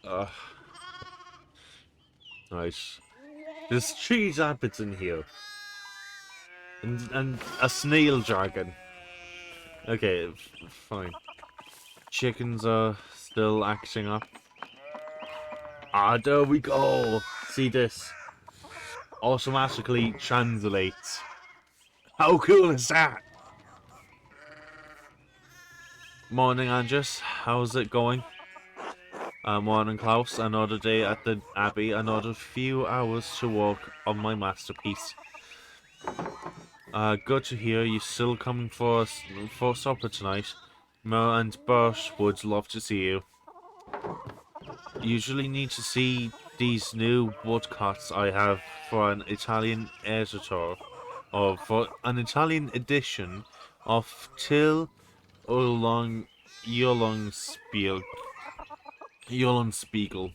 Uh, nice. There's 3 rabbits in here. And a snail dragon. Okay, fine. Chickens are still acting up. Ah, there we go. See this? Automatically translates. How cool is that? Morning, Andres. How's it going? Morning, Klaus. Another day at the Abbey. Another few hours to work on my masterpiece. Good to hear you still coming for us for supper tonight. Mer and Bert would love to see you. Usually need to see these new woodcuts I have for an Italian editor, or for an Italian edition of Till Ulong Spiel Spiegel.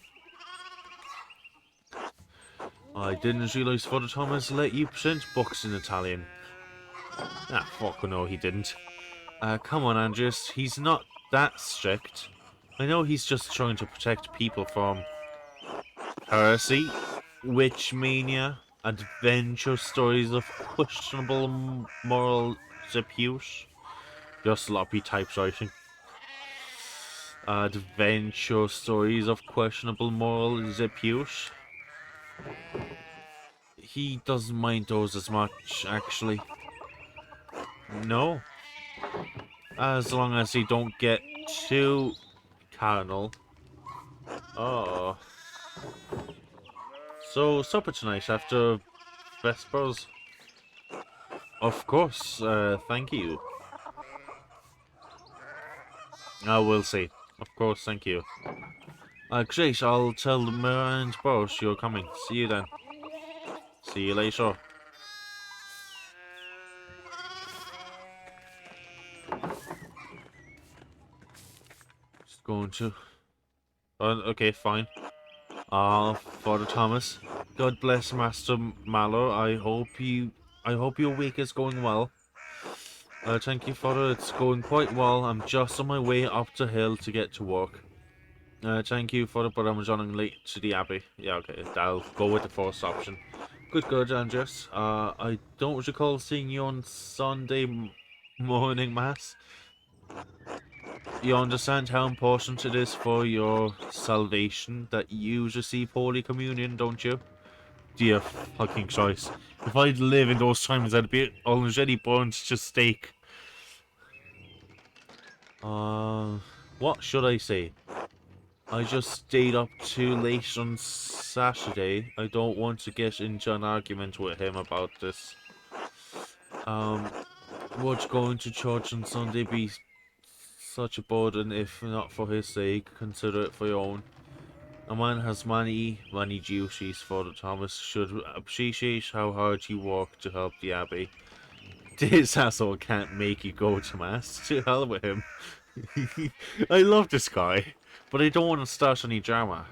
I didn't realize Father Thomas let you print books in Italian. Ah, fuck no, he didn't. Come on, Andres, he's not that strict. I know he's just trying to protect people from heresy, witch mania, adventure stories of questionable moral repute. Your sloppy typewriting. Adventure stories of questionable moral repute. He doesn't mind those as much, actually. No. As long as he don't get too carnal. Oh. So, supper tonight after Vespers? Of course, thank you. I will see. Of course, thank you. Great, I'll tell Mira and Boris you're coming. See you then. See you later. Just going to... okay, fine. Father Thomas. God bless Master Mallow. I hope your week is going well. Thank you, Father. It's going quite well. I'm just on my way up the hill to get to work. Thank you, Father, but I'm running late to the Abbey. Yeah, okay. I'll go with the first option. Good, Andres. I don't recall seeing you on Sunday morning Mass. You understand how important it is for your salvation that you receive Holy Communion, don't you? Dear fucking Christ. If I'd live in those times, I'd be already burned to stake. What should I say? I just stayed up too late on Saturday. I don't want to get into an argument with him about this. Would going to church on Sunday be such a burden if not for his sake? Consider it for your own. A man has many duties, Father Thomas should appreciate how hard you work to help the Abbey. This asshole can't make you go to Mass. To hell with him. I love this guy, but I don't want to start any drama.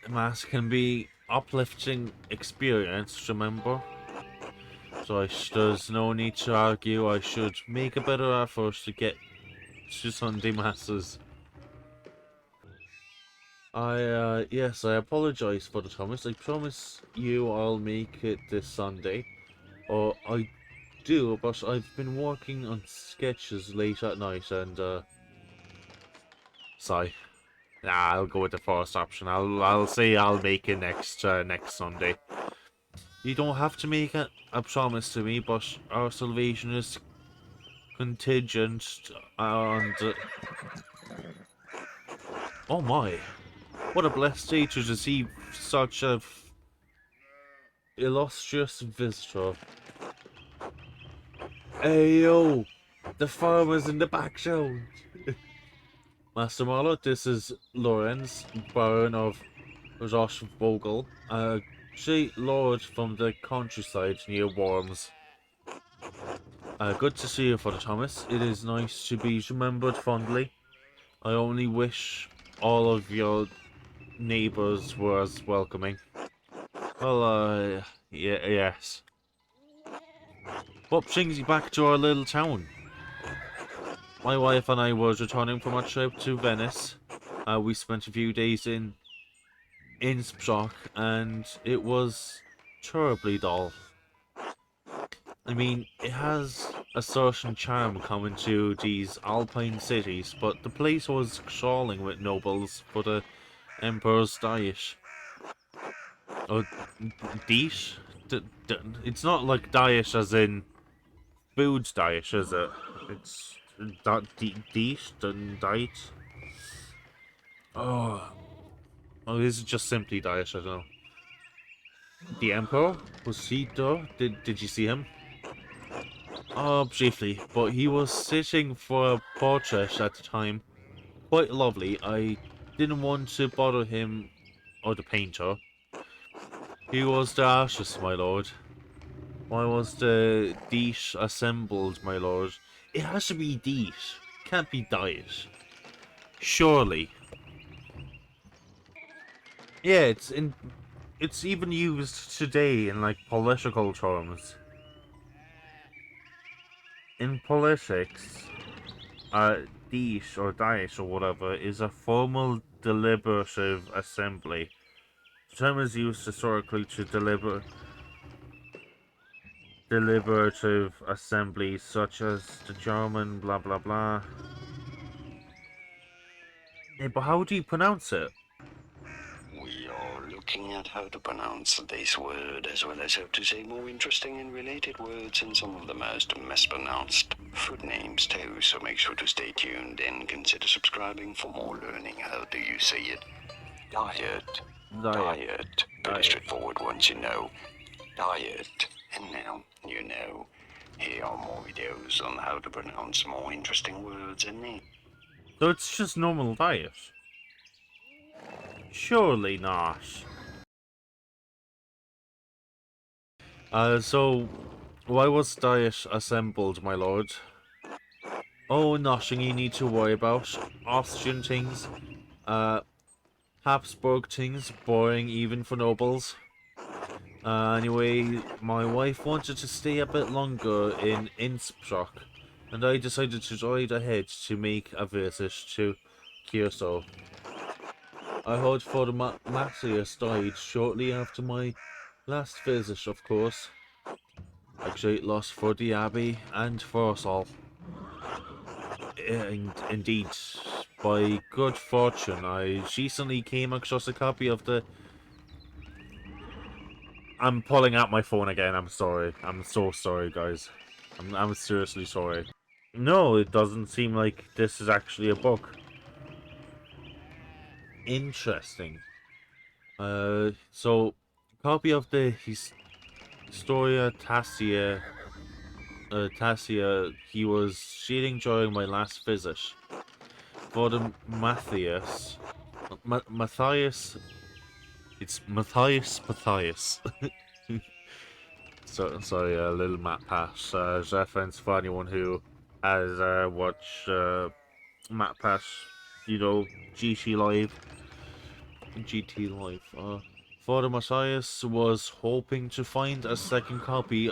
Mass can be uplifting experience, remember? So there's no need to argue. I should make a better effort to get to Sunday Masses. Yes, I apologize for the Thomas. I promise you I'll make it this Sunday. Or I do, but I've been working on sketches late at night and, sigh. Nah, I'll go with the first option. I'll say I'll make it next Sunday. You don't have to make a promise to me, but our salvation is contingent on... oh my. What a blessed day to receive such a illustrious visitor. Hey yo, the farmer's in the background. Master Marlowe, this is Lorenz, Baron of Rochvogel, a great lord from the countryside near Worms. Good to see you, Father Thomas. It is nice to be remembered fondly. I only wish all of your neighbours were as welcoming. Well, yes. What brings you back to our little town? my wife and I were returning from a trip to Venice. We spent a few days in Innsbruck, and it was terribly dull. I mean, it has a certain charm coming to these alpine cities, but the place was crawling with nobles for the Emperor's diet. Oh, diet? It's not like diet as in food diet, is it? It's diet and diet. Oh, this is just simply diet. I don't know. The Emperor, was he there? Did you see him? Oh, briefly, but he was sitting for a portrait at the time. Quite lovely. I didn't want to bother him or the painter. He was the artist, my lord. Why was the dish assembled, my lord? It has to be dish. Can't be diet. Surely. Yeah, it's even used today in like political terms. In politics, dish or diet or whatever is a formal deliberative assembly. The term is used historically to deliberative assemblies such as the German blah blah blah. Yeah, but how do you pronounce it? We are looking at how to pronounce this word, as well as how to say more interesting and related words and some of the most mispronounced food names too, so make sure to stay tuned and consider subscribing for more learning. How do you say it? Diet. Diet. Pretty straightforward once you know. Diet. And now you know. Here are more videos on how to pronounce more interesting words and names. So it's just normal diet. Surely not. So why was diet assembled, my lord? Oh, nothing you need to worry about. Austrian things, uh, Habsburg things, boring even for nobles. Anyway, my wife wanted to stay a bit longer in Innsbruck, and I decided to ride ahead to make a visit to Curacao. I heard Father Matthias died shortly after my last visit, of course. A great loss for the Abbey and for us all. And indeed, by good fortune, I recently came across a copy of the... I'm pulling out my phone again, I'm sorry. I'm so sorry, guys. I'm seriously sorry. No, it doesn't seem like this is actually a book. Interesting. So, copy of the Historia Tassia, he was shooting during my last visit. For the Matthias, it's Matthias. So, sorry, a little Matt Pass. Reference for anyone who has watched Matt Pass, GT Live. GT Live. Father Matthias was hoping to find a second copy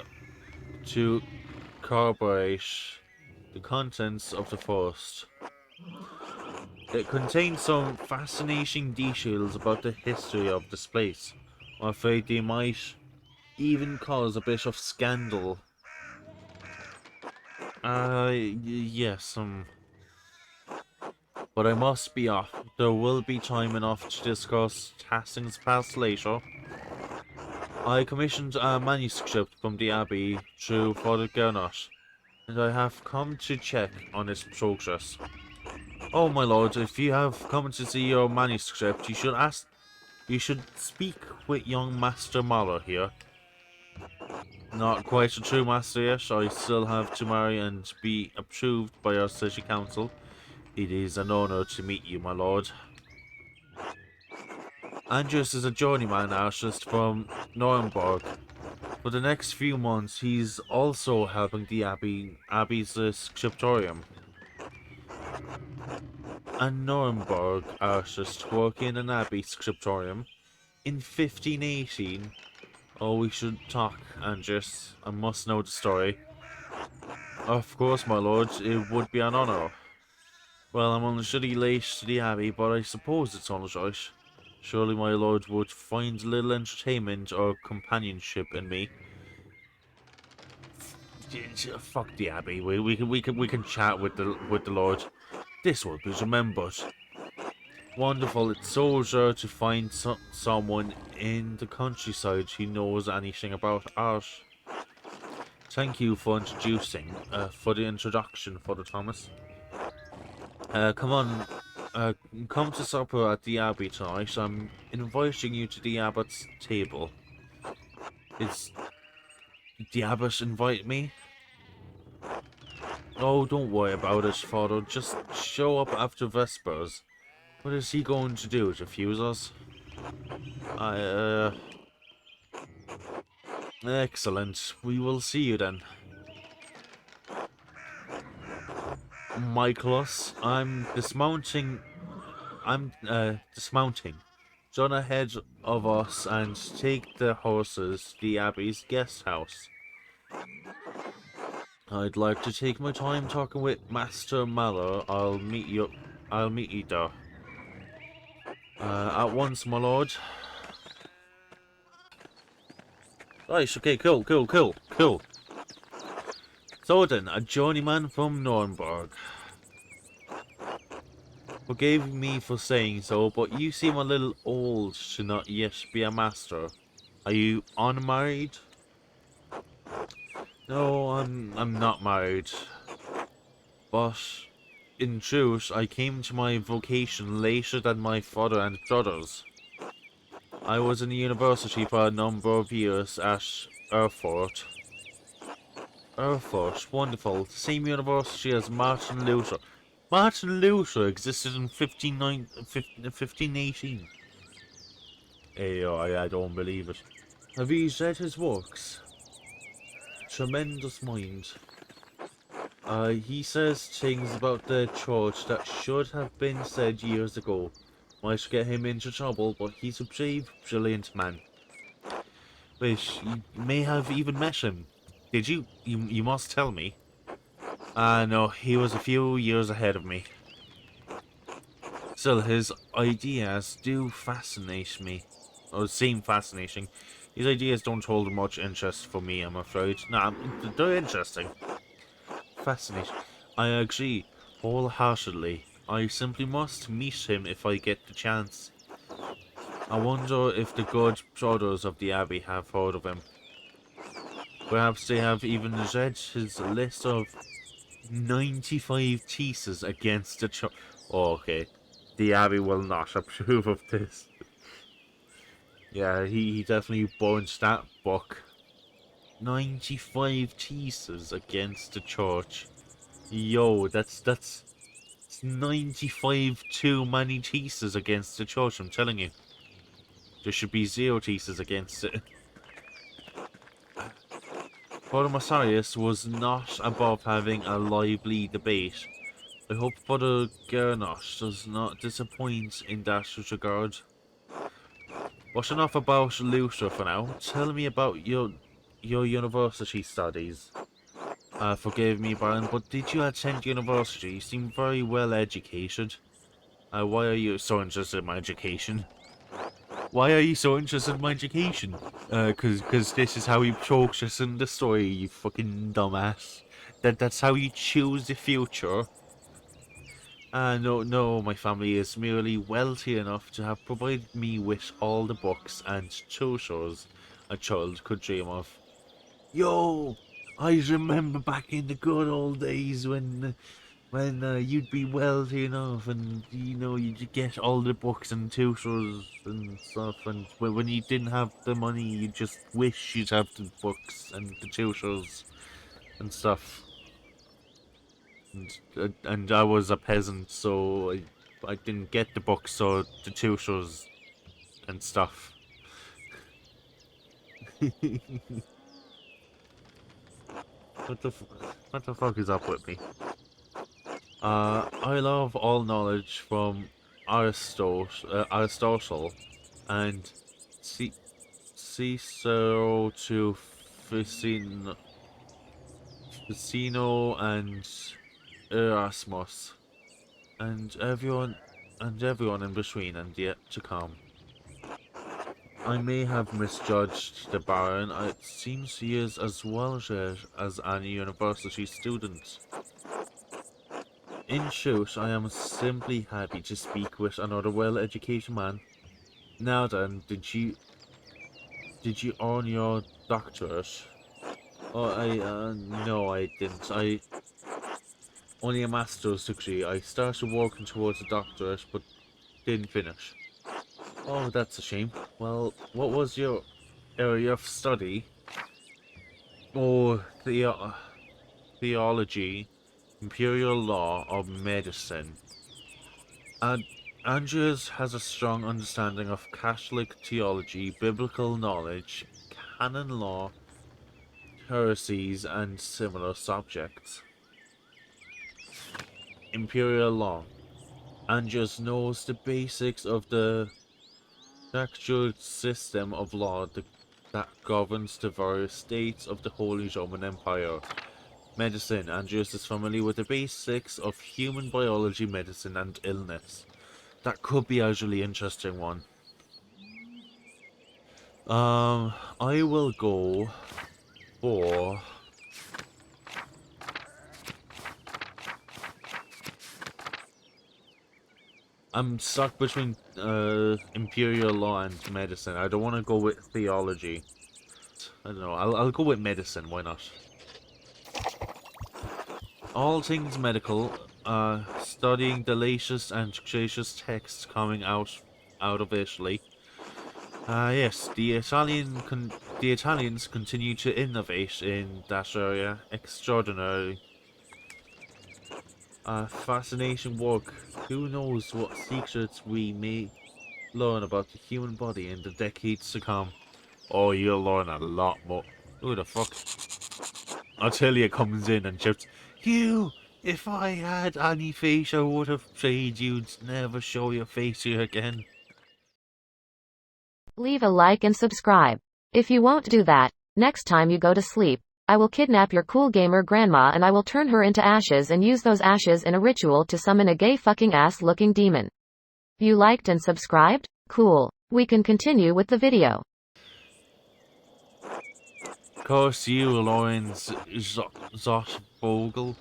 to corroborate the contents of the first. It contains some fascinating details about the history of this place. I'm afraid they might even cause a bit of scandal. Yes, but I must be off. There will be time enough to discuss Tassing's past later. I commissioned a manuscript from the Abbey through Father Gernot, and I have come to check on its progress. Oh, my lord, if you have come to see your manuscript, you should speak with young Master Mahler here. Not quite a true master yet, I still have to marry and be approved by our city council. It is an honor to meet you, my lord. Andrews is a journeyman artist from Nuremberg. For the next few months, he's also helping the Abbey's scriptorium. A Nuremberg artist working in an Abbey scriptorium in 1518. Oh, we should talk, Andrews. I must know the story. Of course, my lord, it would be an honour. Well, I'm on a shitty late to the Abbey, but I suppose it's all right. Surely my lord would find a little entertainment or companionship in me. Fuck the Abbey. We can chat with the Lord. This will be remembered. Wonderful. It's so rare to find someone in the countryside who knows anything about art. Thank you for for the introduction, Father Thomas. Come on, come to supper at the Abbey tonight. I'm inviting you to the Abbot's table. Is the Abbot invite me? Oh, don't worry about it, Father. Just show up after Vespers. What is he going to do? Defuse us? I, excellent. We will see you then. Michaelos, I'm dismounting. Join ahead of us and take the horses to the Abbey's guest house. I'd like to take my time talking with Master Mallow. I'll meet you there. At once, my lord. Nice, okay, cool. So then, a journeyman from Nuremberg. Forgive me for saying so, but you seem a little old to not yet be a master. Are you unmarried? No, I'm not married. But in truth, I came to my vocation later than my father and brothers. I was in the university for a number of years at Erfurt. Erfurt, wonderful. The same university as Martin Luther. Martin Luther existed in 1518. Hey, I don't believe it. Have you read his works? Tremendous mind. He says things about the church that should have been said years ago. Might get him into trouble, but he's a brave, brilliant man. Wait, you may have even met him. Did you? You must tell me. No, he was a few years ahead of me. Still, his ideas do fascinate me. Or seem fascinating. His ideas don't hold much interest for me, I'm afraid. Nah, they're interesting. Fascinating. I agree wholeheartedly. I simply must meet him if I get the chance. I wonder if the good brothers of the Abbey have heard of him. Perhaps they have even read his list of 95 theses against the church. Oh, okay. The Abbey will not approve of this. Yeah, he definitely burnt that book. 95 theses against the church. Yo, that's 95 too many theses against the church, I'm telling you. There should be 0 theses against it. Father Messias was not above having a lively debate. I hope Father Gernot does not disappoint in that regard. But enough about Luther for now. Tell me about your university studies. Forgive me, Baron, but did you attend university? You seem very well educated. Why are you so interested in my education? Why are you so interested in my education? Cause this is how you progress in the story, you fucking dumbass. That's how you choose the future. No, my family is merely wealthy enough to have provided me with all the books and tutors a child could dream of. Yo, I remember back in the good old days when you'd be wealthy enough and you'd get all the books and tutors and stuff, and when you didn't have the money you just wish you'd have the books and the tutors and stuff. And I was a peasant, so I didn't get the books or the tutors and stuff. What the fuck is up with me? I love all knowledge from Aristotle and Cicero to Casino and Erasmus, and everyone in between and yet to come. I may have misjudged the Baron. It seems he is as well read as any university student. In short, I am simply happy to speak with another well-educated man. Now then, did you earn your doctorate? Oh, no, I didn't. I only a master's degree. I started working towards a doctorate, but didn't finish. Oh, that's a shame. Well, what was your area of study? Oh, theology, imperial law, or medicine. And Andrews has a strong understanding of Catholic theology, biblical knowledge, canon law, heresies, and similar subjects. Imperial law. Andrews knows the basics of the structured system of law that governs the various states of the Holy Roman Empire. Medicine. Andrews is familiar with the basics of human biology, medicine, and illness. That could be a really interesting one. I will go for... I'm stuck between imperial law and medicine. I don't want to go with theology. I don't know. I'll go with medicine. Why not? All things medical. Studying the latest and greatest texts coming out of Italy. Yes, the Italians continue to innovate in that area. Extraordinary. Fascinating work. Who knows what secrets we may learn about the human body in the decades to come. Oh, you'll learn a lot more. Who the fuck? Atelier comes in and shouts, "You! If I had any face, I would have prayed you'd never show your face here again." Leave a like and subscribe. If you won't do that, next time you go to sleep, I will kidnap your cool gamer grandma and I will turn her into ashes and use those ashes in a ritual to summon a gay fucking ass looking demon. You liked and subscribed? Cool. We can continue with the video. Curse you, Lawrence Zotvogel.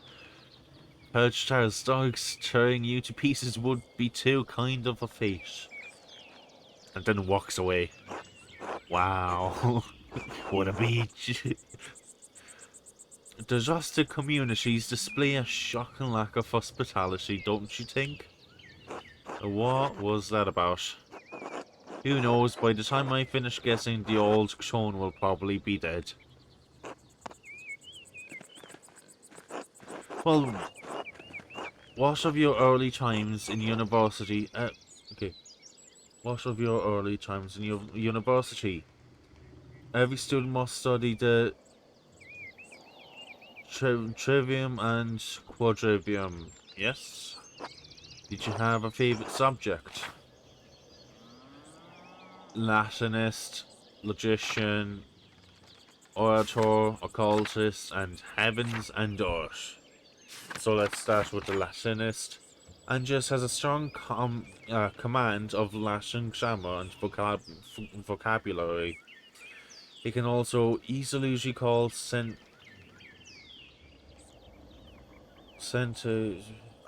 Perchtar's dogs tearing you to pieces would be too kind of a fate. And then walks away. Wow. What a beach. The rustic communities display a shocking lack of hospitality, don't you think? What was that about? Who knows, by the time I finish guessing, the old crone will probably be dead. Well, what of your early times in university? Okay. What of your early times in your university? Every student must study the trivium and quadrivium, yes? Did you have a favorite subject? Latinist, logician, orator, occultist, and heavens and earth. So let's start with the Latinist. Andres has a strong command of Latin grammar and vocabulary. He can also easily recall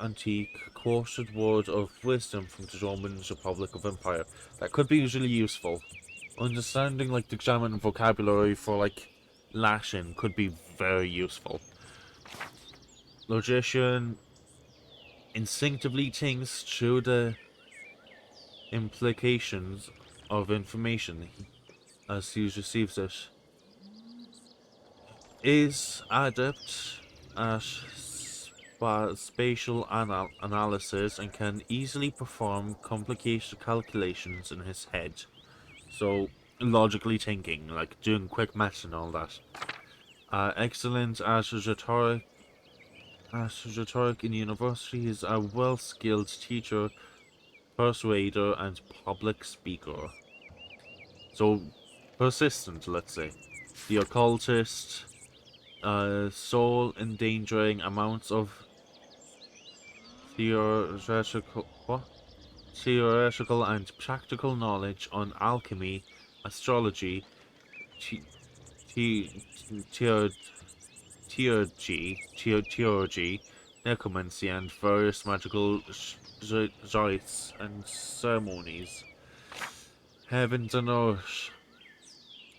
antique quoted word of wisdom from the Roman Republic of Empire. That could be really useful. Understanding like the grammar and vocabulary for like Latin could be very useful. Logician instinctively thinks through the implications of information as he receives it. Is adept at spatial analysis and can easily perform complicated calculations in his head. So, logically thinking, like doing quick maths and all that. Excellent at rhetoric in university. He is a well-skilled teacher, persuader, and public speaker. So, persistent, let's say. The occultist. soul-endangering amounts of theoretical what? Theoretical and practical knowledge on alchemy, astrology, the- the- theo- theurgy, necromancy, and various magical rites and ceremonies. Heavens and earth.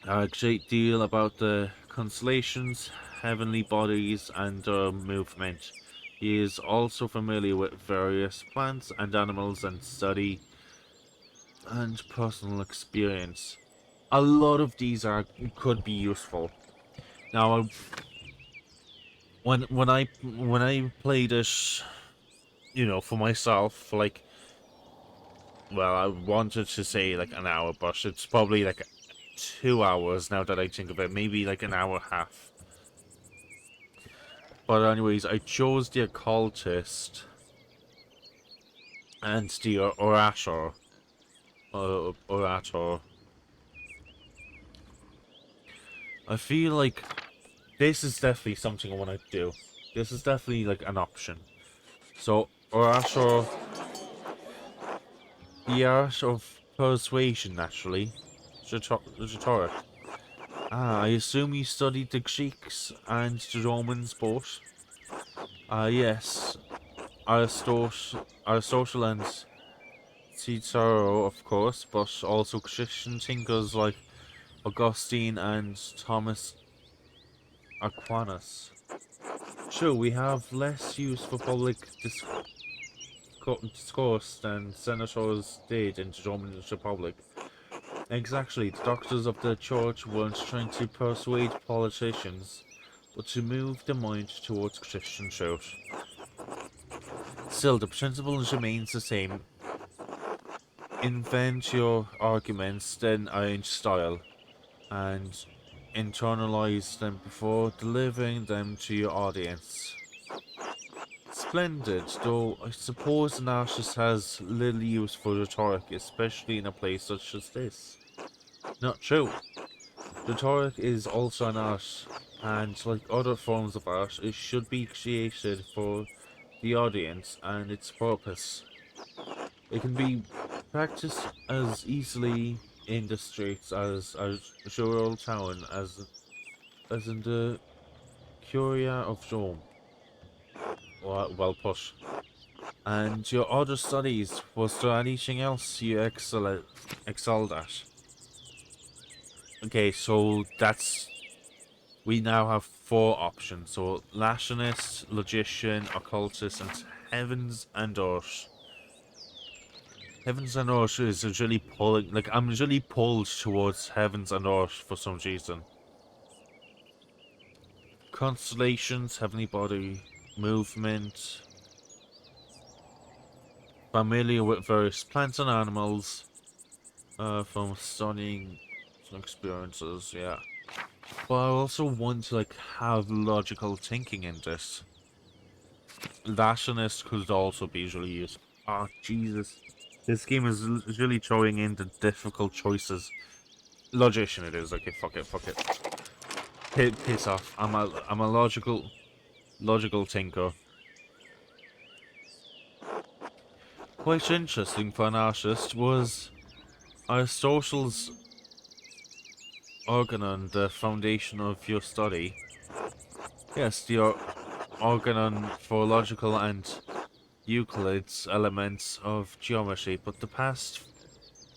A great deal about the constellations, heavenly bodies, and their movement. He is also familiar with various plants and animals and study and personal experience. A lot of these could be useful. Now, when I played this, for myself, for like, well, I wanted to say like an hour, but it's probably like 2 hours now that I think of it. Maybe like an hour and a half. But anyways, I chose the occultist and the orator. Orator. I feel like this is definitely something I want to do. This is definitely like an option. So, orator, the art of persuasion, naturally. Rhetoric. Ah, I assume you studied the Greeks and the Romans both? Yes. Aristotle and Cicero, of course, but also Christian thinkers like Augustine and Thomas Aquinas. Sure, we have less use for public discourse than senators did in the Roman Republic. Exactly, the doctors of the church weren't trying to persuade politicians, but to move the mind towards Christian truth. Still, the principle remains the same. Invent your arguments, then arrange style, and internalize them before delivering them to your audience. Splendid, though I suppose an artist has little use for rhetoric, especially in a place such as this. Not true. Rhetoric is also an art, and like other forms of art, it should be created for the audience and its purpose. It can be practiced as easily in the streets as a rural town as in the Curia of Rome. Well put. And your other studies, was there anything else you excelled at? Okay, so we now have 4 options. So, Latinist, Logician, Occultist, and Heavens and Earth. Heavens and Earth is really pulling, like, I'm really pulled towards Heavens and Earth for some reason. Constellations, heavenly body, movement, familiar with various plants and animals, from studying some experiences, yeah. But I also want to, like, have logical thinking in this. Rationalist could also be really useful. Oh, Jesus. This game is really throwing in the difficult choices. Logician it is. Okay, fuck it, fuck it. Piss off. I'm a logical thinker. Quite interesting for an artist was Aristotle's organon the foundation of your study. Yes, the organon for logical and Euclid's elements of geometry, but the past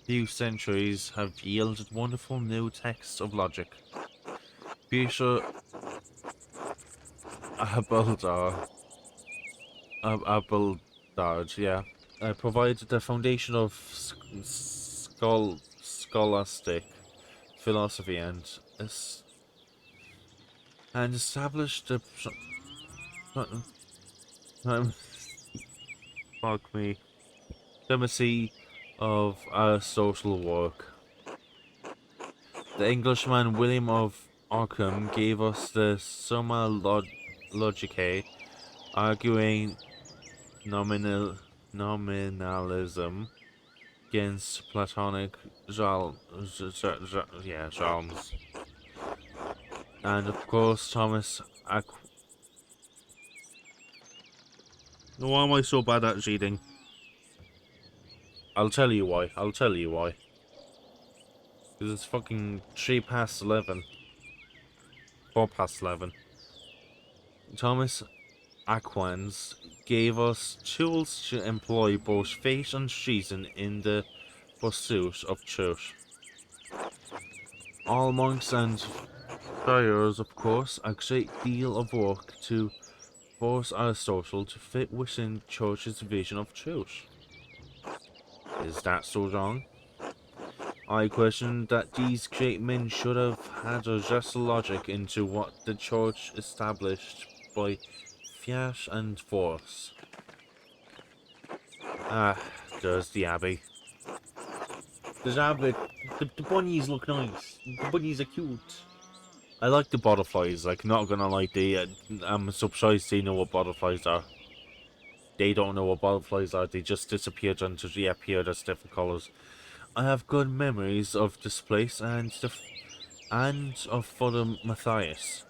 few centuries have yielded wonderful new texts of logic. Peter Abildard, Abildard, yeah, provided the foundation of scholastic philosophy and established the fuck me supremacy of Aristotle work. The Englishman William of Ockham gave us the Summa Logicae, arguing nominalism against Platonic realms. And of course, Thomas Why am I so bad at reading? I'll tell you why. I'll tell you why. Because it's fucking 11. 11. Thomas Aquans gave us tools to employ both faith and reason in the pursuit of truth. All monks and friars, of course, a great deal of work to force Aristotle to fit within Church's vision of truth. Is that so wrong? I question that these great men should have had a just logic into what the Church established by fiat and force. Ah, there's the Abbey. The Abbey, the bunnies look nice. The bunnies are cute. I like the butterflies, like, not gonna lie, I'm surprised they know what butterflies are. They don't know what butterflies are, they just disappeared and reappeared as different colours. I have good memories of this place and of Father Matthias.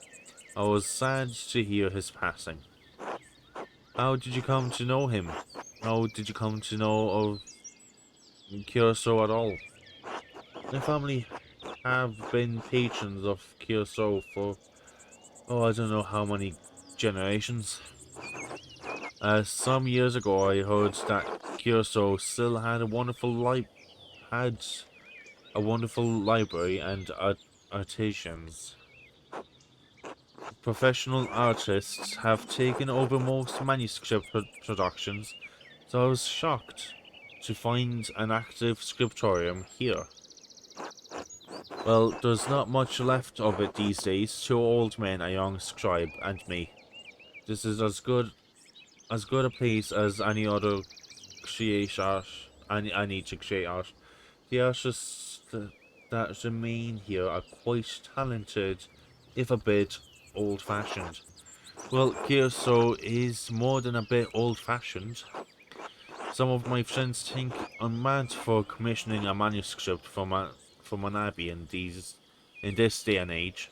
I was sad to hear his passing. How did you come to know him? How did you come to know of Curacao at all? My family have been patrons of Curacao for, oh, I don't know how many generations. Some years ago I heard that Curacao still had a wonderful library and artisans. Professional artists have taken over most manuscript productions, so I was shocked to find an active scriptorium here. Well, there's not much left of it these days. 2 old men, a young scribe, and me. This is as good a place as any other create art. I need to create art. The artists that remain here are quite talented, if a bit old-fashioned. Well, Kyoto is more than a bit old-fashioned. Some of my friends think I'm mad for commissioning a manuscript from an abbey in this day and age.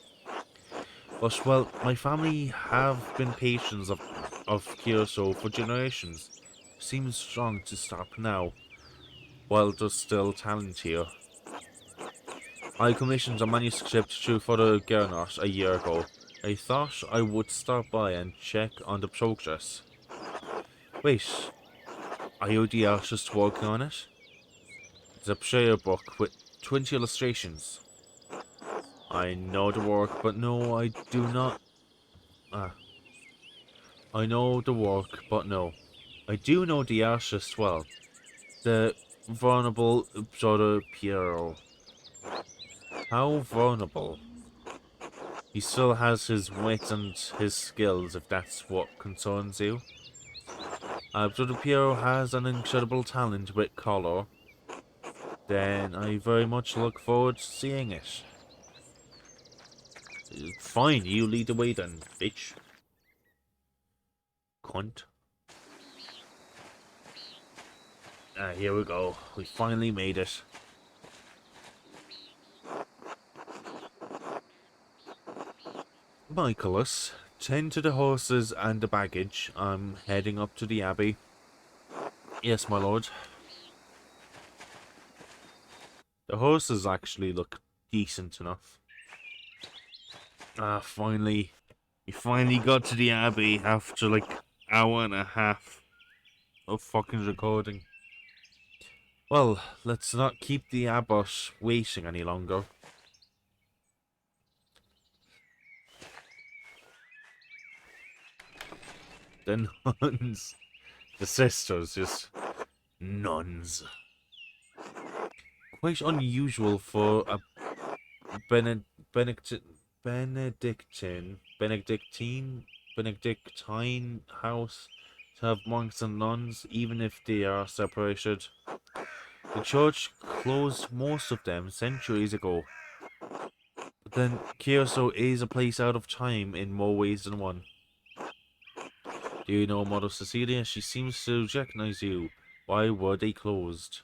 But, well, my family have been patrons of Kyoto for generations. Seems wrong to stop now, while there's still talent here. I commissioned a manuscript through Father Gernot a year ago. I thought I would stop by and check on the progress. Wait, are you the artist working on it? It's a prayer book with 20 illustrations. I know the work, but no, I do not. I know the work, but no. I do know the artist well. The vulnerable brother Piero. How vulnerable? He still has his wit and his skills, if that's what concerns you. Brother Piero has an incredible talent with colour. Then I very much look forward to seeing it. Fine, you lead the way then, bitch. Cunt. Here we go. We finally made it. Michaelis, tend to the horses and the baggage. I'm heading up to the abbey. Yes, my lord. The horses actually look decent enough. Finally. We finally got to the abbey after like hour and a half of fucking recording. Well, let's not keep the abbot waiting any longer. The nuns. The sisters, just nuns. Quite unusual for a Bened Benedict Benedictine house to have monks and nuns, even if they are separated. The church closed most of them centuries ago. But then Kyoto is a place out of time in more ways than one. Do you know Mother Cecilia? She seems to recognize you. Why were they closed?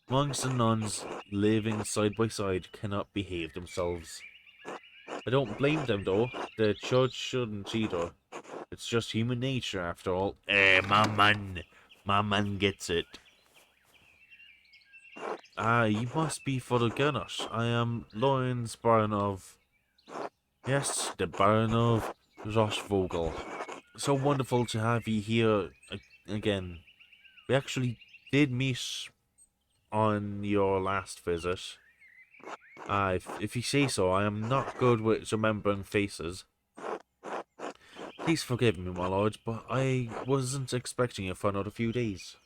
Monks and nuns living side by side cannot behave themselves. I don't blame them though. The church shouldn't either. It's just human nature after all. My man gets it. Ah, you must be for the Gunners. I am Lawrence Baron of... Yes, the Baron of Rossvogel. So wonderful to have you here again. We actually did meet on your last visit. If you say so, I am not good with remembering faces. Please forgive me, my lord, but I wasn't expecting you for another few days.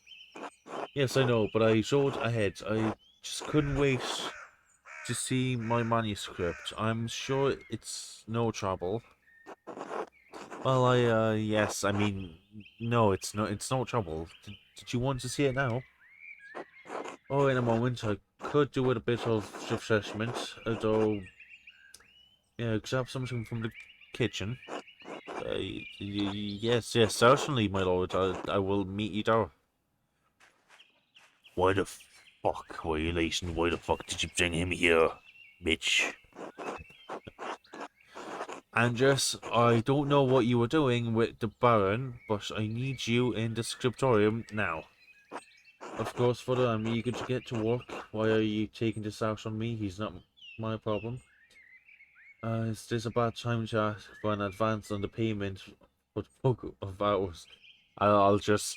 Yes, I know, but I rode ahead. I just couldn't wait to see my manuscript. I'm sure it's no trouble. Well, yes, I mean, no, it's no trouble. Did you want to see it now? Oh, in a moment. I could do with a bit of refreshment, although, yeah, grab something from the kitchen. Yes, certainly, my lord. I will meet you there. Why the fuck were you lacing? Why the fuck did you bring him here, bitch? Andres, I don't know what you were doing with the Baron, but I need you in the scriptorium now. Of course, Father, I'm eager to get to work. Why are you taking this out on me? He's not my problem. Is this a bad time to ask for an advance on the payment for the book of hours? I'll just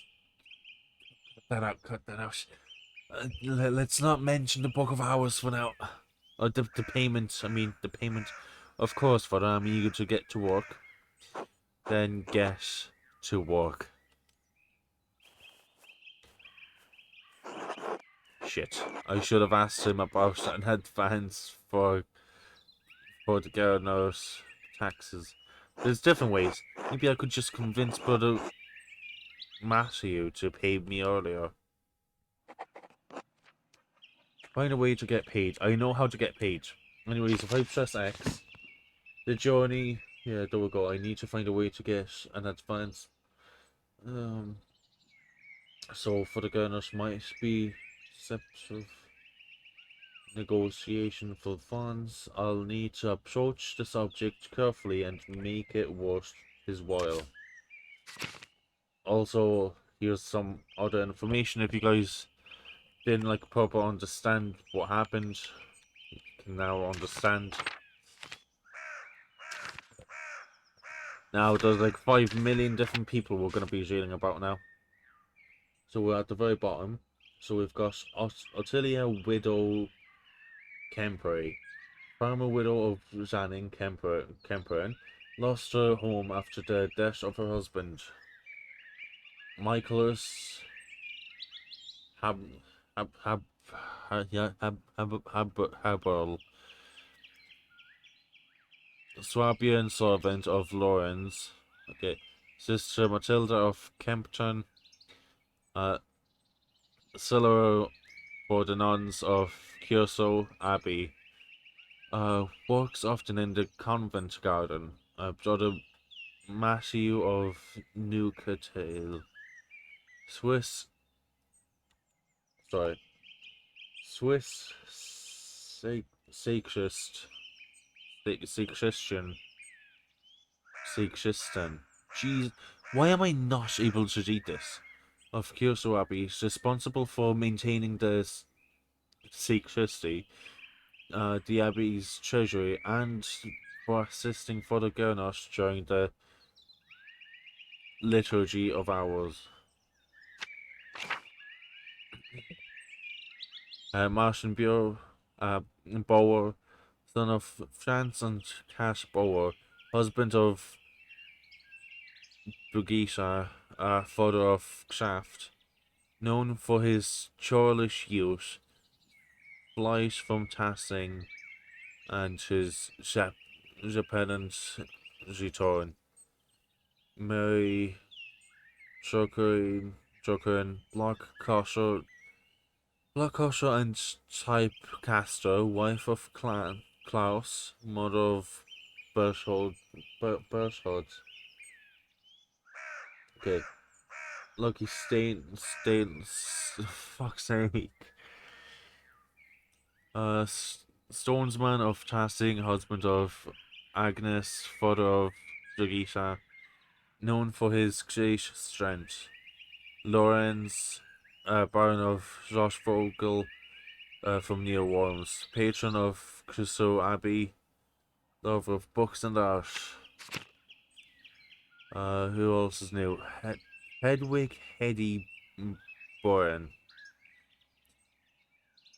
cut that out. Let's not mention the book of hours for now. The payment, I mean, the payment. Of course, Father, I'm eager to get to work. Then get to work. Shit. I should have asked him about an advance for the gardener's taxes. There's different ways. Maybe I could just convince Brother Matthew to pay me earlier. Find a way to get paid. I know how to get paid. Anyways, if I press X, the journey... Yeah, there we go. I need to find a way to get an advance. So for the gardeners might be steps of negotiation for funds. I'll need to approach the subject carefully and make it worth his while. Also, here's some other information. If you guys didn't like proper understand what happened, you can now understand. Now there's like 5 million different people we're gonna be reading about now. So we're at the very bottom. So we've got Ottilia Widow Kempery. Farmer widow of Zanin Kemperin lost her home after the death of her husband. Michaelis Hab Hab Hab Haberl, Swabian servant of Lawrence. Okay, Sister Matilda of Kempton. Celery for the nuns of Curso Abbey. Works often in the convent garden. Brother Matthew of Newcastle. Swiss, sorry, Swiss Sacrist, Sacristan. Jeez, why am I not able to read this? Of Curso Abbey is responsible for maintaining the sacristy, the Abbey's treasury, and for assisting Father Gernot during the liturgy of hours. Martian Bureau, Bauer, son of Franz and Cash Bauer, husband of Brigitta, father of Shaft, known for his churlish youth, flight from Tassing, and his Japanese return. Mary Jokerin, Blockcaster and Typecaster, wife of Klaus, mother of Berthold. Okay. Lucky fuck's sake. Stonesman of Tassing, husband of Agnes, father of Jagisa, known for his gracious strength. Lorenz, Baron of Rochvogel, from near Worms, patron of Crusoe Abbey, lover of books and art. Who else is new? Hedwig Hetty Boren,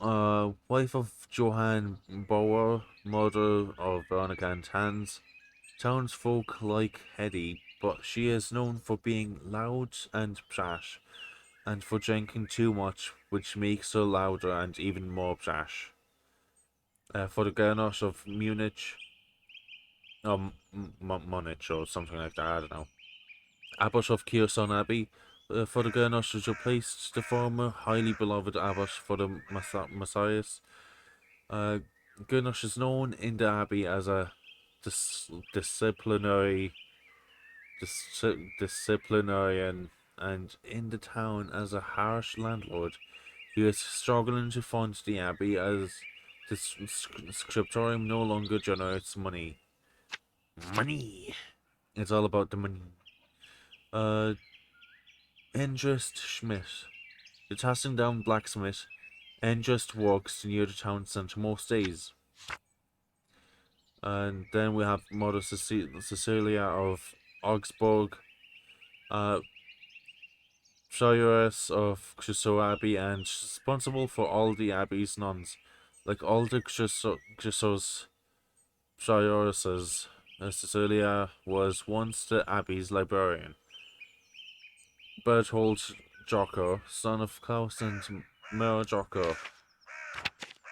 wife of Johann Bauer, mother of Veronica and Hans. Townsfolk like Hetty, but she is known for being loud and brash, and for drinking too much, which makes her louder and even more brash. For the Gernot of Munich, or Munich, or something like that, I don't know. Abbot of Kierson Abbey, for the Gernot has replaced the former highly beloved Abbot for the Messias. Gernot is known in the Abbey as a disciplinary disciplinarian, and in the town as a harsh landlord who is struggling to fund the abbey as the scriptorium no longer generates money. Money! It's all about the money. Endrest Schmidt. The tossing down blacksmith. Endrest works near the town centre most days. And then we have Mother Cecilia of Augsburg. Prioress of Crusoe Abbey and responsible for all the abbey's nuns. Like all the Crusoe's prioresses, Cecilia was once the abbey's librarian. Berthold Jocker, son of Klaus and Mira Jocker.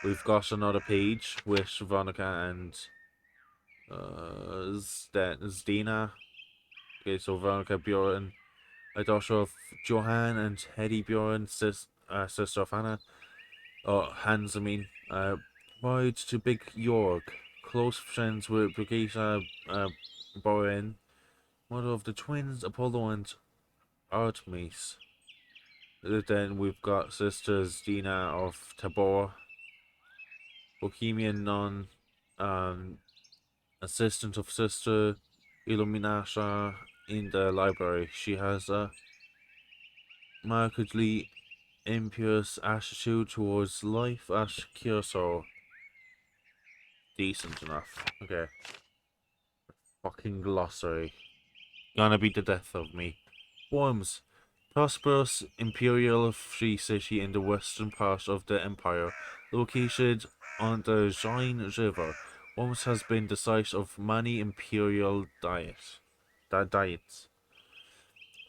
We've got another page with Veronica and Zdena. Okay, so Veronica Bjorn, a daughter of Johann and Hetty Bjorn, sister of Hannah. Hans, I mean. Married to Big Jorg. Close friends with Brigitte Boren, mother of the twins Apollo and Artemis. Then we've got sisters Dina of Tabor, Bohemian nun, assistant of Sister Illuminata in the library. She has a markedly impious attitude towards life at Curacao. Decent enough. Okay. Fucking glossary. Gonna be the death of me. Worms. Prosperous imperial free city in the western part of the empire, located on the Rhine River. Worms has been the site of many imperial diets.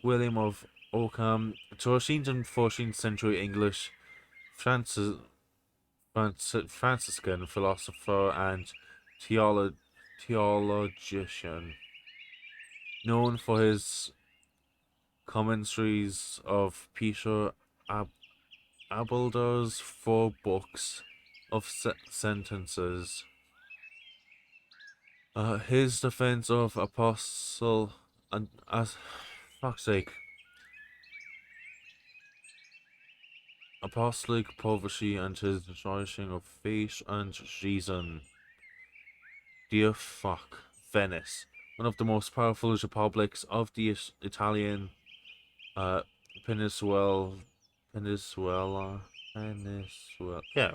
William of Ockham, 13th and 14th century English Franciscan philosopher and theologian, known for his commentaries of Peter Abeldar's 4 books of sentences. His defense of apostle and fuck's sake. Apostolic poverty and his rejoicing of faith and reason. Dear fuck. Venice, one of the most powerful republics of the Italian Peninsula. Yeah.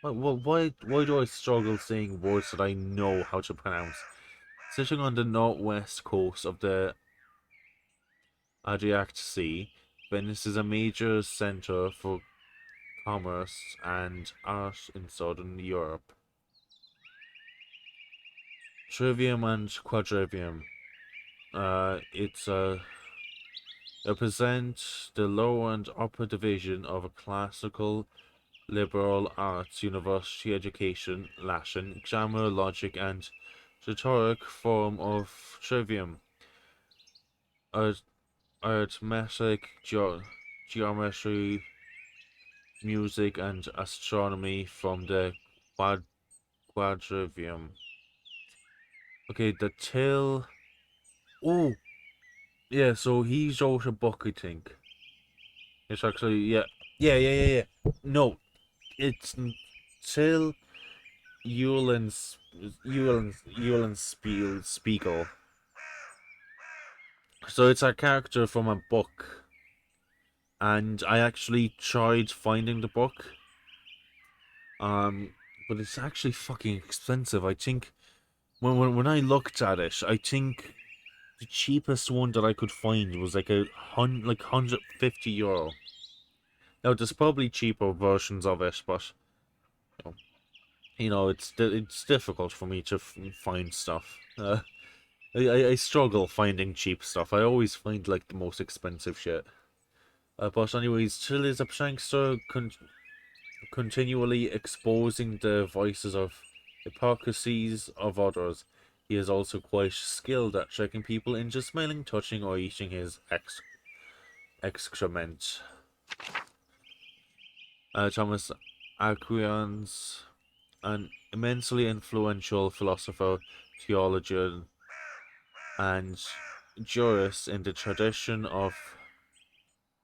Why do I struggle saying words that I know how to pronounce? Sitting on the northwest coast of the Adriatic Sea, Venice is a major center for commerce and art in southern Europe. Trivium and quadrivium. Represent the lower and upper division of a classical liberal arts university education, Latin, grammar, logic, and rhetoric form of trivium. Arithmetic, geometry, music, and astronomy from the quadrivium. Okay, the till. Oh, yeah. So he wrote a book, I think. It's actually yeah. No, it's till Spiegel. So it's a character from a book, and I actually tried finding the book. But it's actually fucking expensive. I think when I looked at it, I think the cheapest one that I could find was like €150. Now there's probably cheaper versions of it, but it's difficult for me to find stuff. I struggle finding cheap stuff. I always find like the most expensive shit. But anyways, Till is a prankster continually exposing the vices of hypocrisies of others. He is also quite skilled at tricking people into smelling, touching, or eating his excrement. Thomas Aquinas, an immensely influential philosopher, theologian, and jurist in the tradition of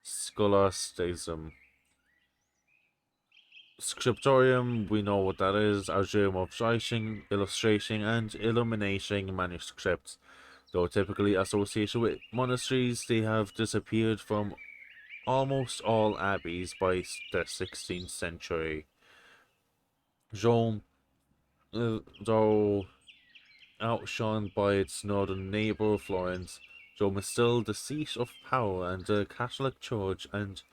scholasticism. Scriptorium, we know what that is, a room of writing, illustrating, and illuminating manuscripts. Though typically associated with monasteries, they have disappeared from almost all abbeys by the 16th century. Rome, though outshone by its northern neighbour Florence, Rome is still the seat of power and the Catholic Church and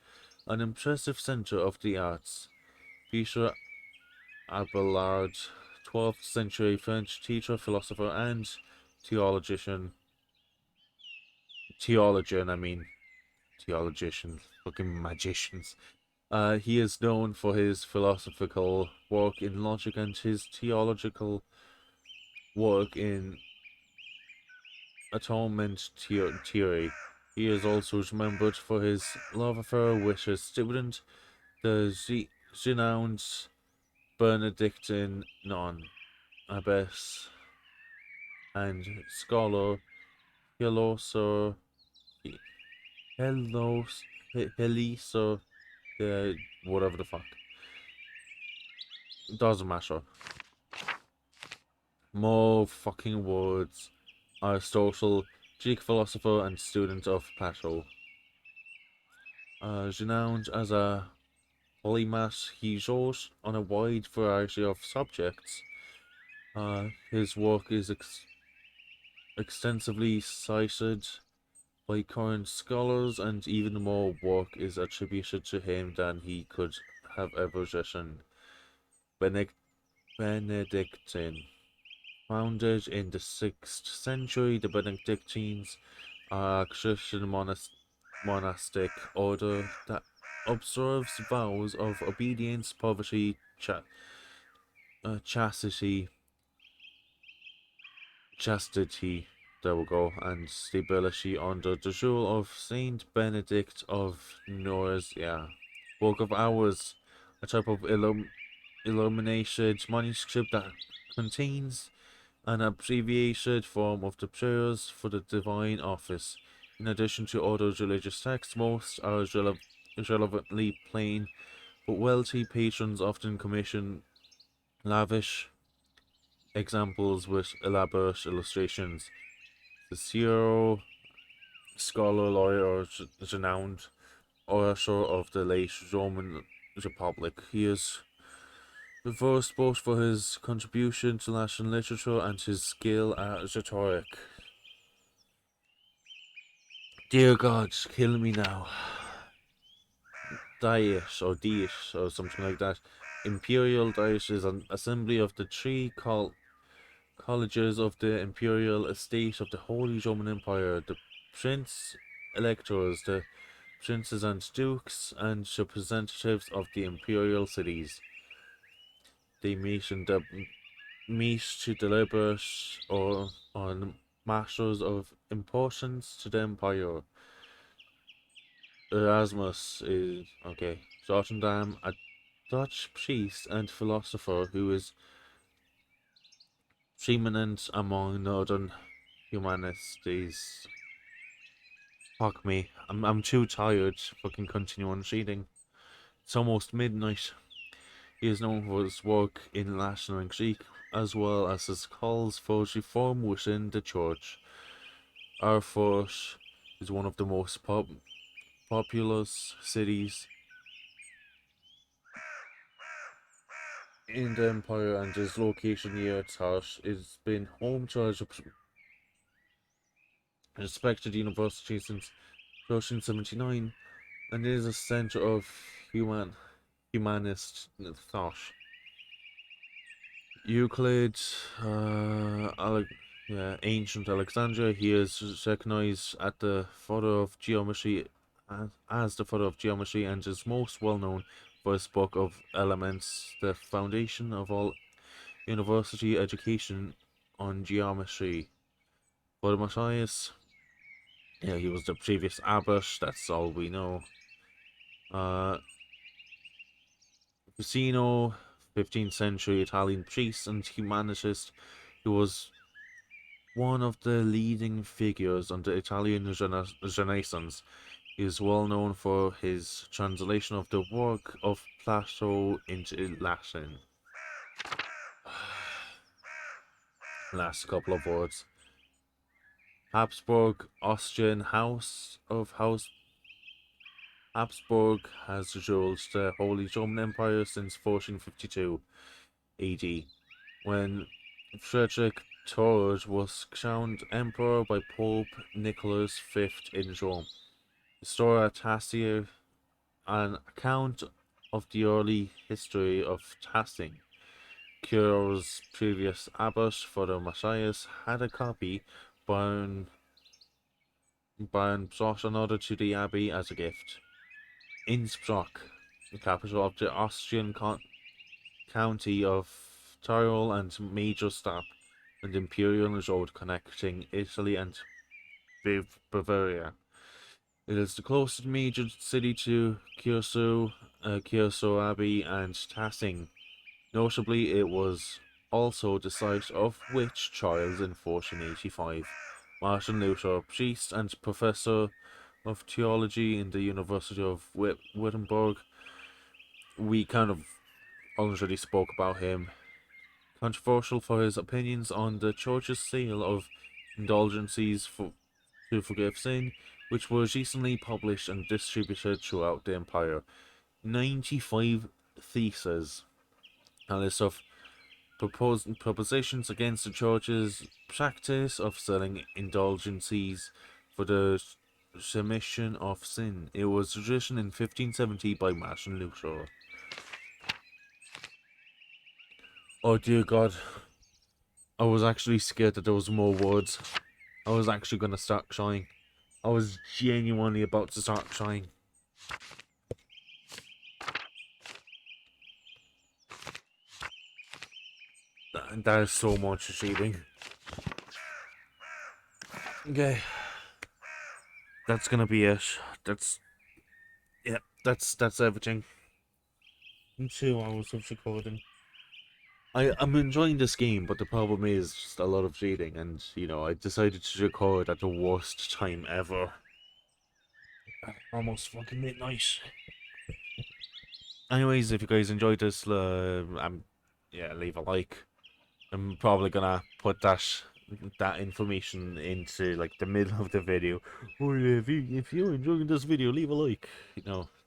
an impressive centre of the arts. Peter Abelard, 12th century French teacher, philosopher, and theologian. Theologian, fucking magicians. He is known for his philosophical work in logic and his theological work in atonement theory. He is also remembered for his love affair with his student, the renowned Benedictine nun, abbess, and scholar Helioso, Helioso, whatever the fuck. Doesn't matter. More fucking words. Aristotle, Greek philosopher and student of Plato. Renowned as a polymath, he wrote on a wide variety of subjects. His work is extensively cited by current scholars, and even more work is attributed to him than he could have ever written. Benedictine. Founded in the 6th century, the Benedictines are a Christian monastic order that observes vows of obedience, poverty, chastity, there we go, and stability under the rule of Saint Benedict of Nursia. Book of Hours, a type of illuminated manuscript that contains an abbreviated form of the prayers for the divine office. In addition to other religious texts, most are relevantly plain, but wealthy patrons often commission lavish examples with elaborate illustrations. Cicero, scholar, lawyer, renowned orator of the late Roman Republic, he is revered both for his contribution to Latin literature and his skill at rhetoric. Dear God, kill me now. Diet or something like that. Imperial Diet is an assembly of the three colleges of the imperial estate of the Holy Roman Empire, the prince electors, the princes and dukes, and representatives of the imperial cities. They meet to deliberate on matters of importance to the empire. Erasmus is okay. Rotterdam, a Dutch priest and philosopher who is preeminent among northern humanities. Fuck me, I'm too tired to fucking continue on reading. It's almost midnight. He is known for his work in Latin and Greek, as well as his calls for reform within the church. Erfurt is one of the most populous cities in the empire, and its location near its heart has been home to a respected university since 1379, and is a center of humanist thought. Euclid, ancient Alexandria, he is recognized at the father of geometry as the father of geometry, and is most well known for his book of Elements, the foundation of all university education on geometry. For Matthias, yeah, he was the previous abbot, that's all we know. Vicino, 15th century Italian priest and humanist who was one of the leading figures on the Italian Renaissance. He is well known for his translation of the work of Plato into Latin. Last couple of words. Habsburg Austrian House of Habsburg has ruled the Holy Roman Empire since 1452 AD, when Frederick III was crowned emperor by Pope Nicholas V in Rome. Historia Tassia, an account of the early history of Tassing. Cure's previous abbot, Father Matthias, had a copy, but brought another to the abbey as a gift. Innsbruck, the capital of the Austrian county of Tyrol and major stop on the Imperial Road connecting Italy and Bavaria. It is the closest major city to Curso Abbey and Tassing. Notably, it was also the site of witch trials in 1485. Martin Luther, priest and professor of theology in the University of Wittenberg, we kind of already spoke about him. Controversial for his opinions on the church's sale of indulgences to forgive sin, which was recently published and distributed throughout the empire. 95 theses, a list of propositions against the church's practice of selling indulgences for the remission of sin. It was written in 1570 by Martin Luther. Oh dear God. I was actually scared that there was more words. I was actually going to start crying. I was genuinely about to start crying. That is so much reading. Okay. That's gonna be it. That's everything. 2 hours of recording. I'm enjoying this game, but the problem is just a lot of cheating, and I decided to record at the worst time ever. Almost fucking midnight. Anyways, if you guys enjoyed this, leave a like. I'm probably gonna put that information into like the middle of the video. Or if you're enjoying this video, leave a like.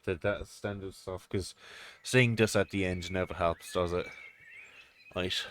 That standard stuff. Because saying this at the end never helps, does it? Right.